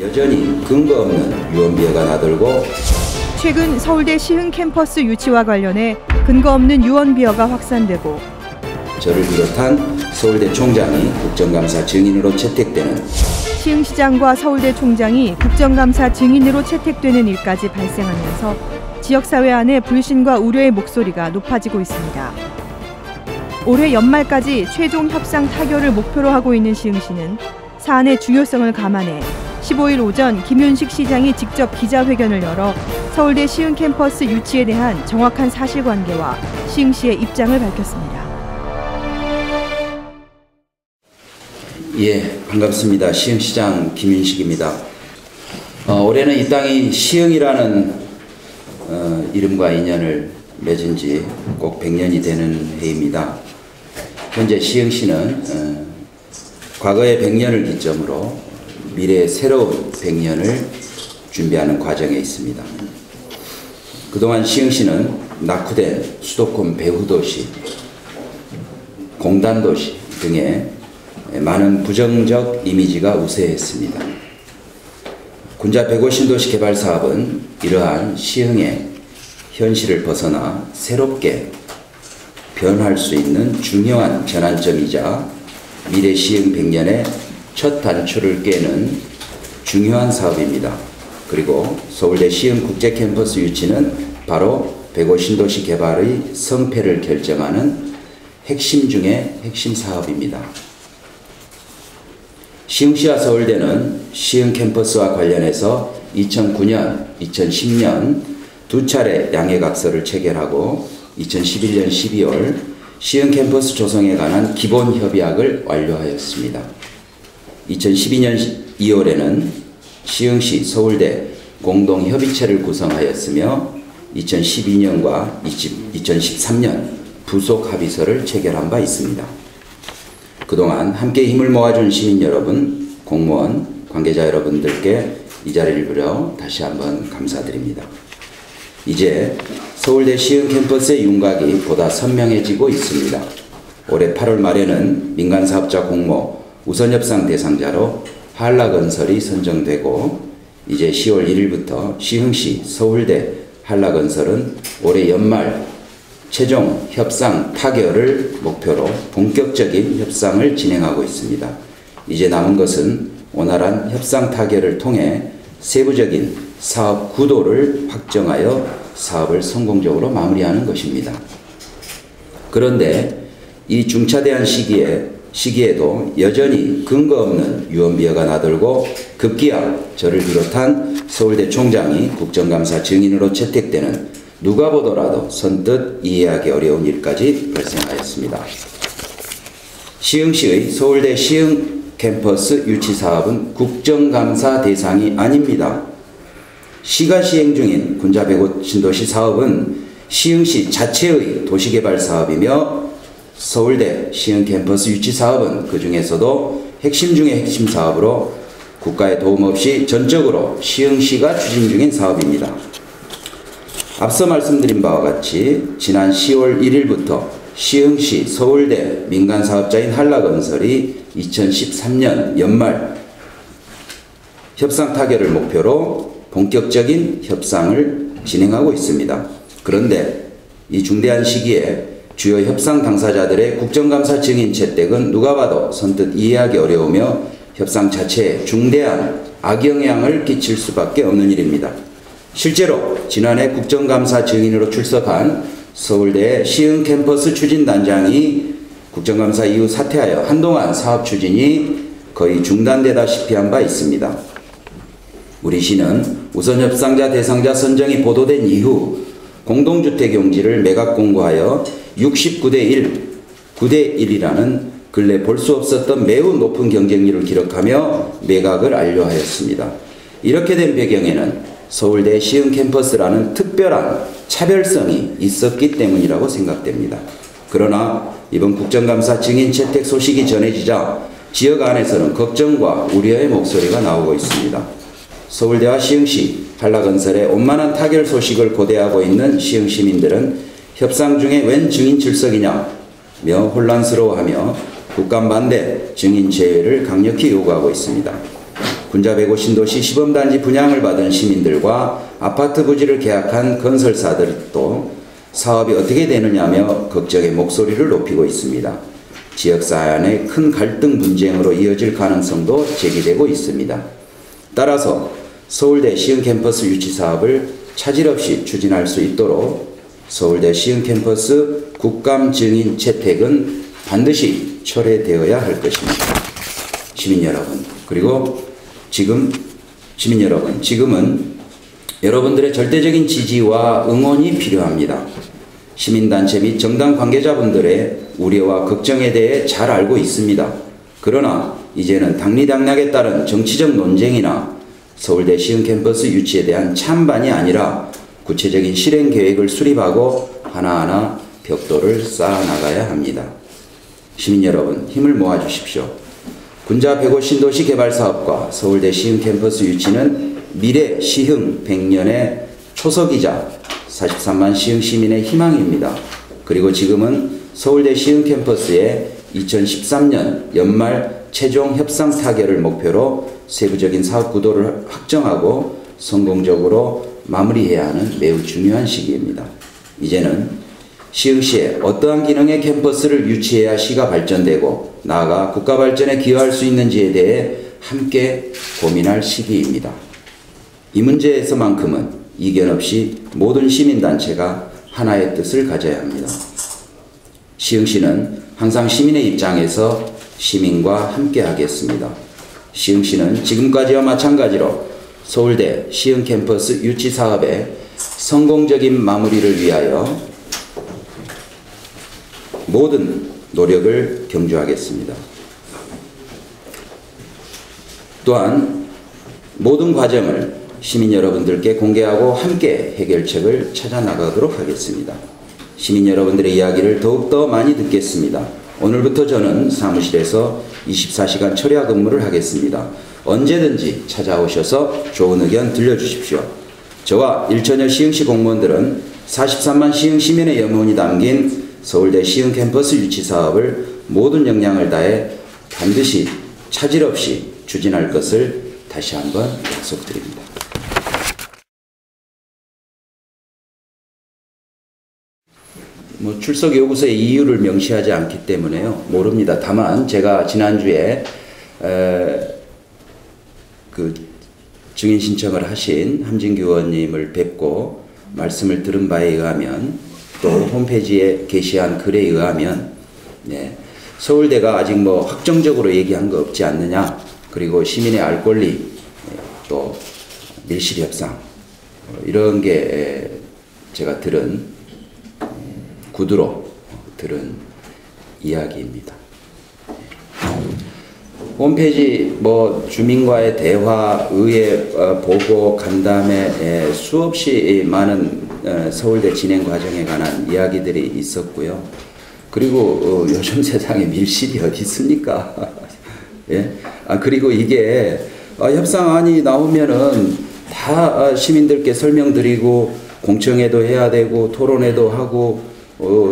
여전히 근거 없는 유언비어가 나돌고 최근 서울대 시흥 캠퍼스 유치와 관련해 근거 없는 유언비어가 확산되고 저를 비롯한 서울대 총장이 국정감사 증인으로 채택되는 시흥시장과 서울대 총장이 국정감사 증인으로 채택되는 일까지 발생하면서 지역사회 안에 불신과 우려의 목소리가 높아지고 있습니다. 올해 연말까지 최종 협상 타결을 목표로 하고 있는 시흥시는 사안의 중요성을 감안해 15일 오전 김윤식 시장이 직접 기자회견을 열어 서울대 시흥 캠퍼스 유치에 대한 정확한 사실관계와 시흥시의 입장을 밝혔습니다. 예, 반갑습니다. 시흥시장 김윤식입니다. 올해는 이 땅이 시흥이라는 이름과 인연을 맺은 지 꼭 100년이 되는 해입니다. 현재 시흥시는 과거의 100년을 기점으로 미래의 새로운 100년을 준비하는 과정에 있습니다. 그동안 시흥시는 낙후된 수도권 배후도시, 공단도시 등의 많은 부정적 이미지가 우세했습니다. 군자 150신도시 개발 사업은 이러한 시흥의 현실을 벗어나 새롭게 변할 수 있는 중요한 전환점이자 미래 시흥 100년의 첫 단추를 깨는 중요한 사업입니다. 그리고 서울대 시흥 국제캠퍼스 유치는 바로 150신도시 개발의 성패를 결정하는 핵심 중의 핵심 사업입니다. 시흥시와 서울대는 시흥 캠퍼스와 관련해서 2009년, 2010년 두 차례 양해각서를 체결하고 2011년 12월 시흥 캠퍼스 조성에 관한 기본 협약을 완료하였습니다. 2012년 2월에는 시흥시 서울대 공동협의체를 구성하였으며 2012년과 2013년 부속 합의서를 체결한 바 있습니다. 그동안 함께 힘을 모아준 시민 여러분, 공무원, 관계자 여러분들께 이 자리를 빌어 다시 한번 감사드립니다. 이제 서울대 시흥 캠퍼스의 윤곽이 보다 선명해지고 있습니다. 올해 8월 말에는 민간사업자 공모 우선협상 대상자로 한라건설이 선정되고 이제 10월 1일부터 시흥시 서울대 한라건설은 올해 연말 최종 협상 타결을 목표로 본격적인 협상을 진행하고 있습니다. 이제 남은 것은 원활한 협상 타결을 통해 세부적인 사업 구도를 확정하여 사업을 성공적으로 마무리하는 것입니다. 그런데 이 중차대한 시기에도 여전히 근거 없는 유언비어가 나돌고 급기야 저를 비롯한 서울대 총장이 국정감사 증인으로 채택되는 누가 보더라도 선뜻 이해하기 어려운 일까지 발생하였습니다. 시흥시의 서울대 시흥 캠퍼스 유치 사업은 국정감사 대상이 아닙니다. 시가 시행 중인 군자 150신도시 사업은 시흥시 자체의 도시개발 사업이며 서울대 시흥 캠퍼스 유치 사업은 그 중에서도 핵심 중의 핵심 사업으로 국가의 도움 없이 전적으로 시흥시가 추진 중인 사업입니다. 앞서 말씀드린 바와 같이 지난 10월 1일부터 시흥시 서울대 민간사업자인 한라건설이 2013년 연말 협상 타결을 목표로 본격적인 협상을 진행하고 있습니다. 그런데 이 중대한 시기에 주요 협상 당사자들의 국정감사 증인 채택은 누가 봐도 선뜻 이해하기 어려우며 협상 자체에 중대한 악영향을 끼칠 수밖에 없는 일입니다. 실제로 지난해 국정감사 증인으로 출석한 서울대 시흥 캠퍼스 추진단장이 국정감사 이후 사퇴하여 한동안 사업 추진이 거의 중단되다시피 한 바 있습니다. 우리 시는 우선 협상자 대상자 선정이 보도된 이후 공동주택 용지를 매각 공고하여 69대 1, 9대 1이라는 근래 볼 수 없었던 매우 높은 경쟁률을 기록하며 매각을 완료하였습니다. 이렇게 된 배경에는 서울대 시흥 캠퍼스라는 특별한 차별성이 있었기 때문이라고 생각됩니다. 그러나 이번 국정감사 증인 채택 소식이 전해지자 지역 안에서는 걱정과 우려의 목소리가 나오고 있습니다. 서울대와 시흥시, 한라건설의 원만한 타결 소식을 고대하고 있는 시흥 시민들은 협상 중에 웬 증인 출석이냐며 혼란스러워하며 국감 반대 증인 제외를 강력히 요구하고 있습니다. 군자 105신도시 시범단지 분양을 받은 시민들과 아파트 부지를 계약한 건설사들도 사업이 어떻게 되느냐며 걱정의 목소리를 높이고 있습니다. 지역사회 안에 큰 갈등 분쟁으로 이어질 가능성도 제기되고 있습니다. 따라서 서울대 시흥 캠퍼스 유치 사업을 차질 없이 추진할 수 있도록 서울대 시흥 캠퍼스 국감 증인 채택은 반드시 철회되어야 할 것입니다. 시민 여러분, 그리고 지금은 여러분들의 절대적인 지지와 응원이 필요합니다. 시민단체 및 정당 관계자분들의 우려와 걱정에 대해 잘 알고 있습니다. 그러나 이제는 당리당략에 따른 정치적 논쟁이나 서울대 시흥 캠퍼스 유치에 대한 찬반이 아니라 구체적인 실행 계획을 수립하고 하나하나 벽돌을 쌓아나가야 합니다. 시민 여러분, 힘을 모아주십시오. 군자 105 신도시 개발 사업과 서울대 시흥 캠퍼스 유치는 미래 시흥 100년의 초석이자 43만 시흥 시민의 희망입니다. 그리고 지금은 서울대 시흥 캠퍼스의 2013년 연말 최종 협상 타결을 목표로 세부적인 사업 구도를 확정하고 성공적으로 마무리해야 하는 매우 중요한 시기입니다. 이제는 시흥시에 어떠한 기능의 캠퍼스를 유치해야 시가 발전되고 나아가 국가 발전에 기여할 수 있는지에 대해 함께 고민할 시기입니다. 이 문제에서만큼은 이견 없이 모든 시민단체가 하나의 뜻을 가져야 합니다. 시흥시는 항상 시민의 입장에서 시민과 함께 하겠습니다. 시흥시는 지금까지와 마찬가지로 서울대 시흥 캠퍼스 유치 사업의 성공적인 마무리를 위하여 모든 노력을 경주하겠습니다. 또한 모든 과정을 시민 여러분들께 공개하고 함께 해결책을 찾아 나가도록 하겠습니다. 시민 여러분들의 이야기를 더욱더 많이 듣겠습니다. 오늘부터 저는 사무실에서 24시간 철야 근무를 하겠습니다. 언제든지 찾아오셔서 좋은 의견 들려주십시오. 저와 일천여 시흥시 공무원들은 43만 시흥 시민의 염원이 담긴 서울대 시흥 캠퍼스 유치 사업을 모든 역량을 다해 반드시 차질 없이 추진할 것을 다시 한번 약속드립니다. 출석 요구서에 이유를 명시하지 않기 때문에요. 모릅니다. 다만 제가 지난주에 그 증인 신청을 하신 함진규 의원님을 뵙고 말씀을 들은 바에 의하면 또 홈페이지에 게시한 글에 의하면 서울대가 아직 확정적으로 얘기한 거 없지 않느냐, 그리고 시민의 알 권리, 또 밀실 협상 이런 게 제가 들은 구두로 들은 이야기입니다. 홈페이지 주민과의 대화, 의회 보고, 간담회 수없이 많은 서울대 진행 과정에 관한 이야기들이 있었고요. 그리고 요즘 세상에 밀실이 어디 있습니까? 예? 그리고 이게 협상안이 나오면은 다 시민들께 설명드리고 공청회도 해야 되고 토론회도 하고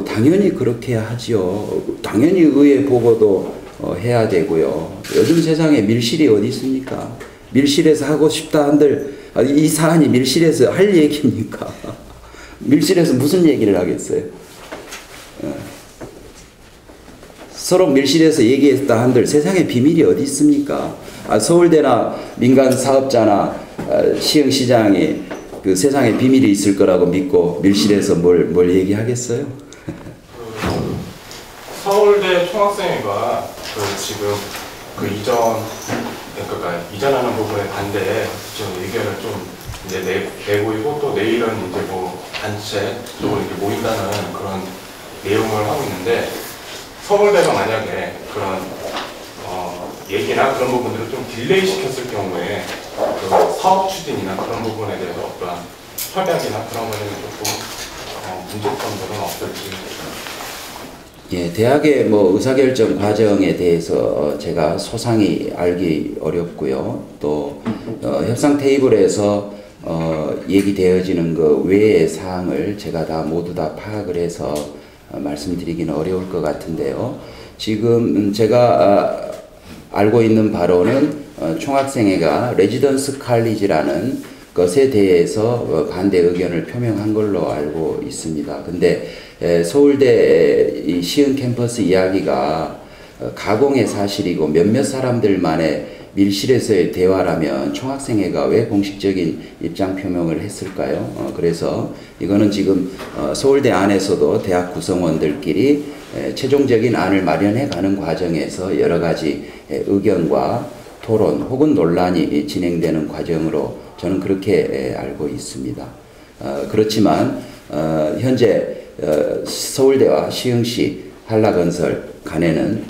당연히 그렇게 하지요. 당연히 의회 보고도 해야 되고요. 요즘 세상에 밀실이 어디 있습니까? 밀실에서 하고 싶다 한들 이 사안이 밀실에서 할 얘기입니까? 밀실에서 무슨 얘기를 하겠어요? 서로 밀실에서 얘기했다 한들 세상에 비밀이 어디 있습니까? 서울대나 민간 사업자나 시흥시장이 그 세상에 비밀이 있을 거라고 믿고 밀실에서 뭘 얘기하겠어요? 서울대 총학생회가 지금 이전하는 부분에 반대에 지금 의견을 좀 이제 내보이고, 또 내일은 이제 단체 쪽으로 이렇게 모인다는 그런 내용을 하고 있는데, 서울대가 만약에 그런 얘기나 그런 부분들을 좀 딜레이 시켰을 경우에 그 사업 추진이나 그런 부분에 대해서 어떠한 협약이나 그런 거는 조금 문제점들은 없을지. 예, 대학의 의사결정 과정에 대해서 제가 소상히 알기 어렵고요. 또 협상 테이블에서 얘기되어지는 그 외의 사항을 제가 모두 다 파악을 해서 말씀드리기는 어려울 것 같은데요. 지금 제가 알고 있는 바로는 총학생회가 레지던스 칼리지라는 것에 대해서 반대 의견을 표명한 걸로 알고 있습니다. 근데 서울대 이 시흥 캠퍼스 이야기가 가공의 사실이고 몇몇 사람들만의 밀실에서의 대화라면 총학생회가 왜 공식적인 입장 표명을 했을까요? 그래서 이거는 지금 서울대 안에서도 대학 구성원들끼리 최종적인 안을 마련해 가는 과정에서 여러 가지 의견과 토론 혹은 논란이 진행되는 과정으로 저는 그렇게 알고 있습니다. 그렇지만 현재 서울대와 시흥시 한라건설 간에는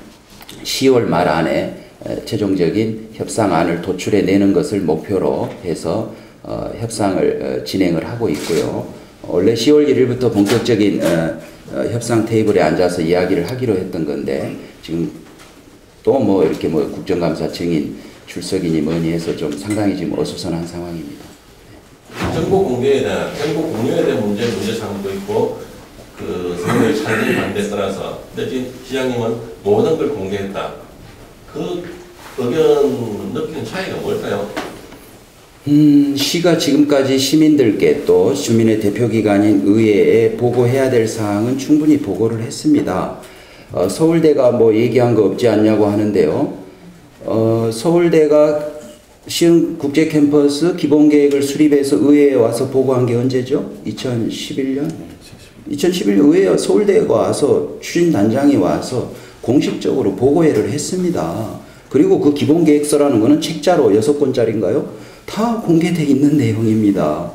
10월 말 안에 최종적인 협상안을 도출해내는 것을 목표로 해서 협상을 진행을 하고 있고요. 원래 10월 1일부터 본격적인 협상 테이블에 앉아서 이야기를 하기로 했던 건데 지금 또 뭐 이렇게 뭐 국정감사 증인 출석이니 뭐니 해서 좀 상당히 지금 어수선한 상황입니다. 정보 공개에 대한 정보 공유에 대한 문제사항도 있고 그 서울의 찬성 반대에 따라서 근데 지금 시장님은 모든 걸 공개했다. 그 의견 느끼는 차이가 뭘까요? 시가 지금까지 시민들께 또 주민의 대표기관인 의회에 보고해야 될 사항은 충분히 보고를 했습니다. 서울대가 뭐 얘기한 거 없지 않냐고 하는데요. 서울대가 시흥 국제캠퍼스 기본계획을 수립해서 의회에 와서 보고한 게 언제죠? 2011년? 2011년 의회에 서울대가 와서 추진단장이 와서 공식적으로 보고회를 했습니다. 그리고 그 기본계획서라는 거는 책자로 6권짜리인가요? 다 공개되어 있는 내용입니다.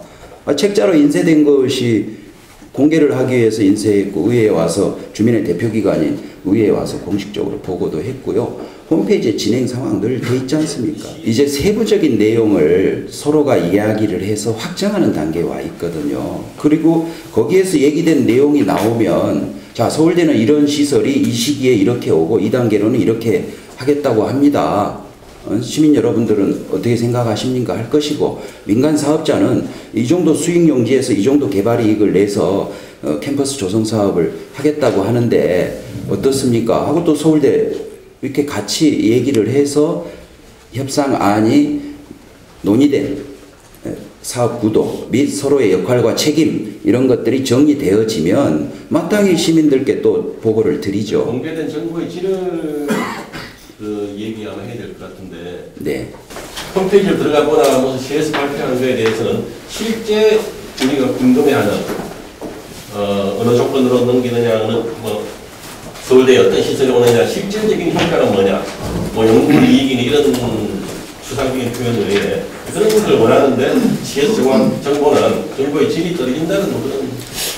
책자로 인쇄된 것이 공개를 하기 위해서 인쇄했고 의회에 와서 주민의 대표기관인 의회에 와서 공식적으로 보고도 했고요. 홈페이지에 진행 상황 늘 돼 있지 않습니까? 이제 세부적인 내용을 서로가 이야기를 해서 확정하는 단계에 와 있거든요. 그리고 거기에서 얘기된 내용이 나오면 자, 서울대는 이런 시설이 이 시기에 이렇게 오고 이 단계로는 이렇게 하겠다고 합니다. 시민 여러분들은 어떻게 생각하십니까? 할 것이고 민간 사업자는 이 정도 수익 용지에서 이 정도 개발 이익을 내서 캠퍼스 조성 사업을 하겠다고 하는데 어떻습니까? 하고 또 서울대 이렇게 같이 얘기를 해서 협상안이 논의된 사업 구도 및 서로의 역할과 책임 이런 것들이 정리되어지면 마땅히 시민들께 또 보고를 드리죠. 공개된 정보의 질을 얘기 아마 해야 될 것 같은데 네. 홈페이지를 들어가거나 무슨 시에서 발표하는 것에 대해서는 실제 우리가 궁금해하는 어느 조건으로 넘기느냐는 뭐 서울대에 어떤 시설이 오느냐 실질적인 효과는 뭐냐 뭐 연구 이익이니 이런 추상적인 표현 외에 그런 것을 원하는데 시에서 정보는 정보의 질이 떨어진다는 그런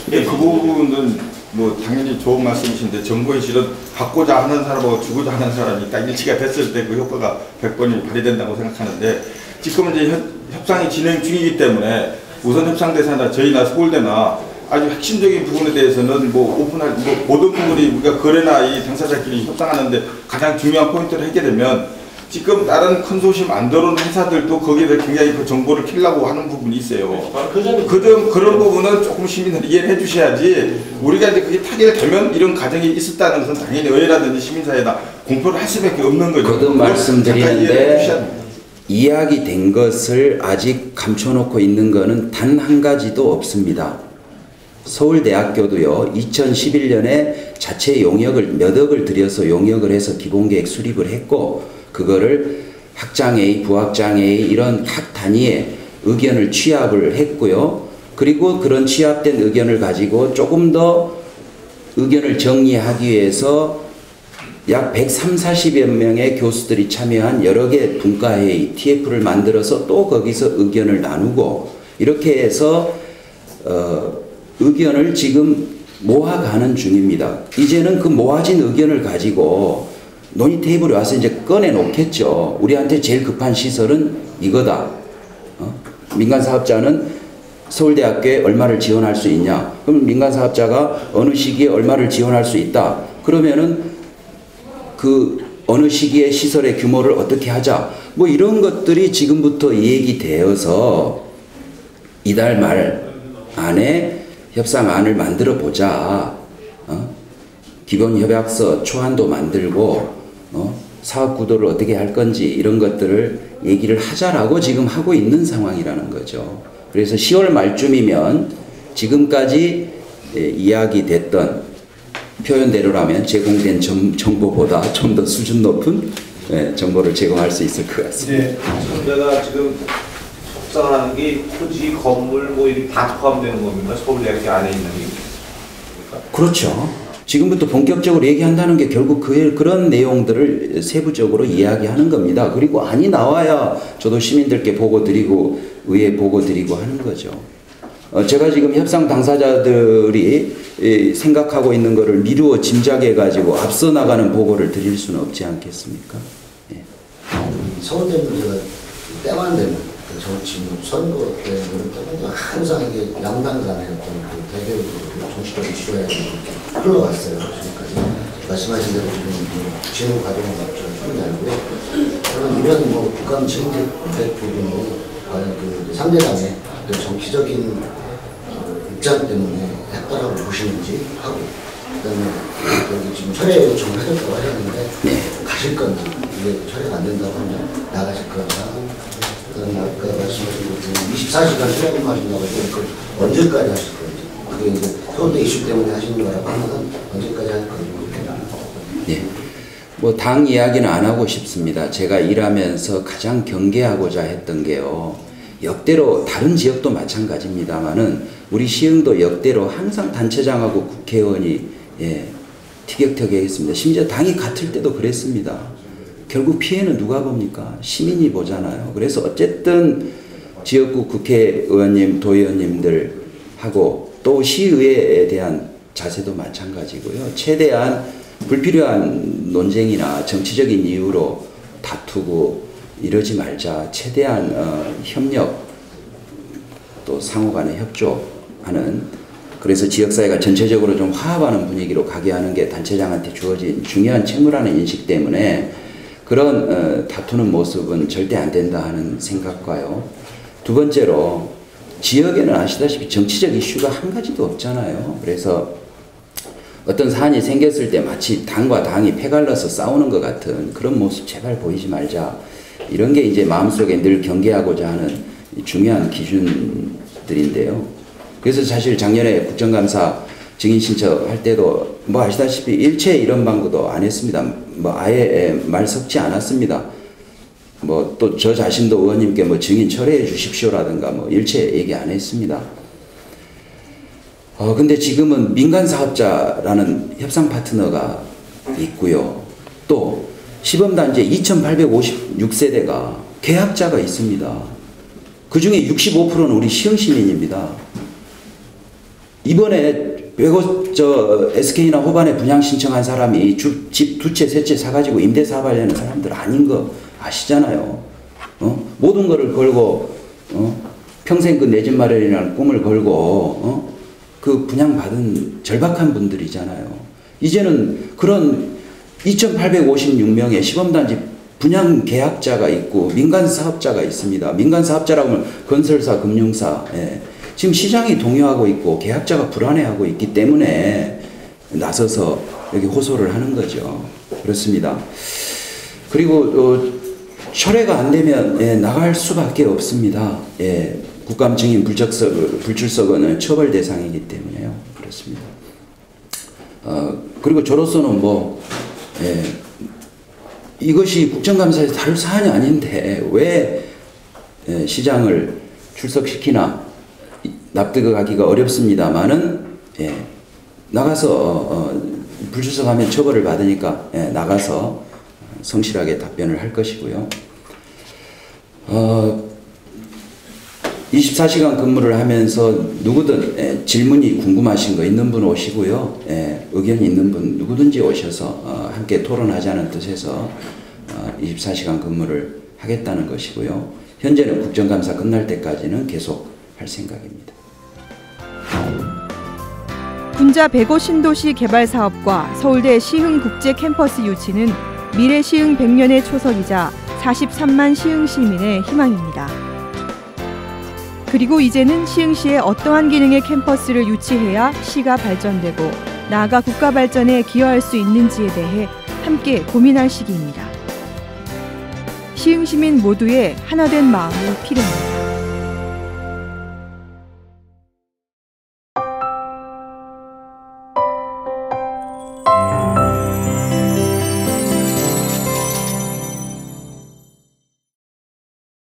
네, 그 부분은 뭐 당연히 좋은 말씀이신데 정보의 질은 받고자 하는 사람하고 주고자 하는 사람이 딱 일치가 됐을 때 그 효과가 100번이 발휘된다고 생각하는데 지금은 이제 협상이 진행 중이기 때문에 우선 협상 대상자 저희나 서울대나 아주 핵심적인 부분에 대해서는 뭐 오픈할 모든 부분이 우리가 거래나 이 당사자끼리 협상하는데 가장 중요한 포인트를 하게 되면 지금 다른 컨소시엄 안 들어오는 회사들도 거기에 대해 굉장히 그 정보를 키려고 하는 부분이 있어요. 그런 부분은 조금 시민들이 이해를 해주셔야지 우리가 이제 그게 타결되면 이런 가정이 있었다는 것은 당연히 의회라든지 시민사회다 공표를 할 수밖에 없는 거죠. 거듭 말씀드리는데 이야기된 것을 아직 감춰놓고 있는 것은 단 한 가지도 없습니다. 서울대학교도요 2011년에 자체 용역을 몇 억을 들여서 용역을 해서 기본계획 수립을 했고 그거를 학장회의, 부학장회의 이런 각 단위의 의견을 취합을 했고요. 그리고 그런 취합된 의견을 가지고 조금 더 의견을 정리하기 위해서 약 130~40여 명의 교수들이 참여한 여러 개 분과회의, TF를 만들어서 또 거기서 의견을 나누고 이렇게 해서 의견을 지금 모아가는 중입니다. 이제는 그 모아진 의견을 가지고 논의 테이블에 와서 이제 꺼내놓겠죠. 우리한테 제일 급한 시설은 이거다. 민간 사업자는 서울대학교에 얼마를 지원할 수 있냐. 그럼 민간 사업자가 어느 시기에 얼마를 지원할 수 있다. 그러면은 그 어느 시기에 시설의 규모를 어떻게 하자. 뭐 이런 것들이 지금부터 얘기되어서 이달 말 안에 협상안을 만들어 보자. 기본협약서 초안도 만들고 사업 구도를 어떻게 할 건지 이런 것들을 얘기를 하자라고 지금 하고 있는 상황이라는 거죠. 그래서 10월 말쯤이면 지금까지 이야기됐던 표현대로라면 제공된 정보보다 좀 더 수준 높은 정보를 제공할 수 있을 것 같습니다. 네, 제가 지금 속상하는 게 토지, 건물 뭐 이렇게 다 포함되는 겁니까? 서울대학교 안에 있는 게. 그렇죠. 지금부터 본격적으로 얘기한다는 게 결국 그런 내용들을 세부적으로 이야기하는 겁니다. 그리고 안이 나와야 저도 시민들께 보고 드리고 의회에 보고 드리고 하는 거죠. 제가 지금 협상 당사자들이 생각하고 있는 것을 미루어 짐작해 가지고 앞서 나가는 보고를 드릴 수는 없지 않겠습니까? 예. 서울대 문제가 때만 되면 정치 선거 때는 항상 이게 양당 간의 어떤 대결 정치적인 지도에 흘러갔어요. 지금까지 말씀하신 대로 지금 진행 과정은 충분히 알고요. 저는 이런 국감 증책 부분이 과연 상대당의 정치적인 입장 때문에 했다라고 보시는지 하고, 그다음에 여기 지금 철회 요청을 하셨다고 하셨는데 가실 건지, 이게 철회가 안 된다고 하면 나가실 거냐, 그다음에 아까 말씀하신 것처럼 24시간 철회 근무하신다고 했는데 그걸 언제까지 하실 건지, 그게 이제 서울대 이슈 때문에 하시는 거라고 하면 언제까지 할 건지. 예. 뭐 당 이야기는 안 하고 싶습니다. 제가 일하면서 가장 경계하고자 했던 게요. 역대로 다른 지역도 마찬가지입니다만은 우리 시흥도 역대로 항상 단체장하고 국회의원이 티격태격 했습니다. 심지어 당이 같을 때도 그랬습니다. 결국 피해는 누가 봅니까? 시민이 보잖아요. 그래서 어쨌든 지역구 국회의원님, 도의원님들하고 또 시의회에 대한 자세도 마찬가지고요. 최대한 불필요한 논쟁이나 정치적인 이유로 다투고 이러지 말자. 최대한 협력 또 상호 간에 협조하는, 그래서 지역사회가 전체적으로 좀 화합하는 분위기로 가게 하는 게 단체장한테 주어진 중요한 책무라는 인식 때문에 그런 다투는 모습은 절대 안 된다 하는 생각과요. 두 번째로 지역에는 아시다시피 정치적 이슈가 한 가지도 없잖아요. 그래서 어떤 사안이 생겼을 때 마치 당과 당이 패갈라서 싸우는 것 같은 그런 모습 제발 보이지 말자. 이런 게 이제 마음속에 늘 경계하고자 하는 중요한 기준들인데요. 그래서 사실 작년에 국정감사 증인 신청할 때도 뭐 아시다시피 일체 이런 방구도 안 했습니다. 뭐 아예 말 섞지 않았습니다. 뭐 또 저 자신도 의원님께 뭐 증인 철회해 주십시오라든가 뭐 일체 얘기 안 했습니다. 근데 지금은 민간 사업자라는 협상 파트너가 있고요. 또 시범단지 2856세대가 계약자가 있습니다. 그 중에 65%는 우리 시흥시민입니다. 이번에 SK나 호반에 분양 신청한 사람이 집 두 채, 세 채 사가지고 임대사업하려는 사람들 아닌 거 아시잖아요. 모든 거를 걸고, 평생 그 내 집 마련이라는 꿈을 걸고, 그 분양받은 절박한 분들이잖아요. 이제는 그런 2856명의 시범단지 분양 계약자가 있고 민간 사업자가 있습니다. 민간 사업자라고 하면 건설사, 금융사, 지금 시장이 동요하고 있고 계약자가 불안해하고 있기 때문에 나서서 여기 호소를 하는 거죠. 그렇습니다. 그리고 철회가 안 되면 나갈 수밖에 없습니다. 국감 증인 불출석은 처벌 대상이기 때문에요. 그렇습니다. 그리고 저로서는 이것이 국정감사에서 다룰 사안이 아닌데 왜 시장을 출석시키나 납득하기가 어렵습니다만은 나가서 불출석하면 처벌을 받으니까 나가서 성실하게 답변을 할 것이고요. 24시간 근무를 하면서 누구든 질문이 궁금하신 거 있는 분 오시고요. 의견이 있는 분 누구든지 오셔서 함께 토론하자는 뜻에서 24시간 근무를 하겠다는 것이고요. 현재는 국정감사 끝날 때까지는 계속 할 생각입니다. 군자 105 신도시 개발 사업과 서울대 시흥 국제 캠퍼스 유치는 미래 시흥 100년의 초석이자 43만 시흥 시민의 희망입니다. 그리고 이제는 시흥시에 어떠한 기능의 캠퍼스를 유치해야 시가 발전되고 나아가 국가 발전에 기여할 수 있는지에 대해 함께 고민할 시기입니다. 시흥 시민 모두의 하나된 마음이 필요합니다.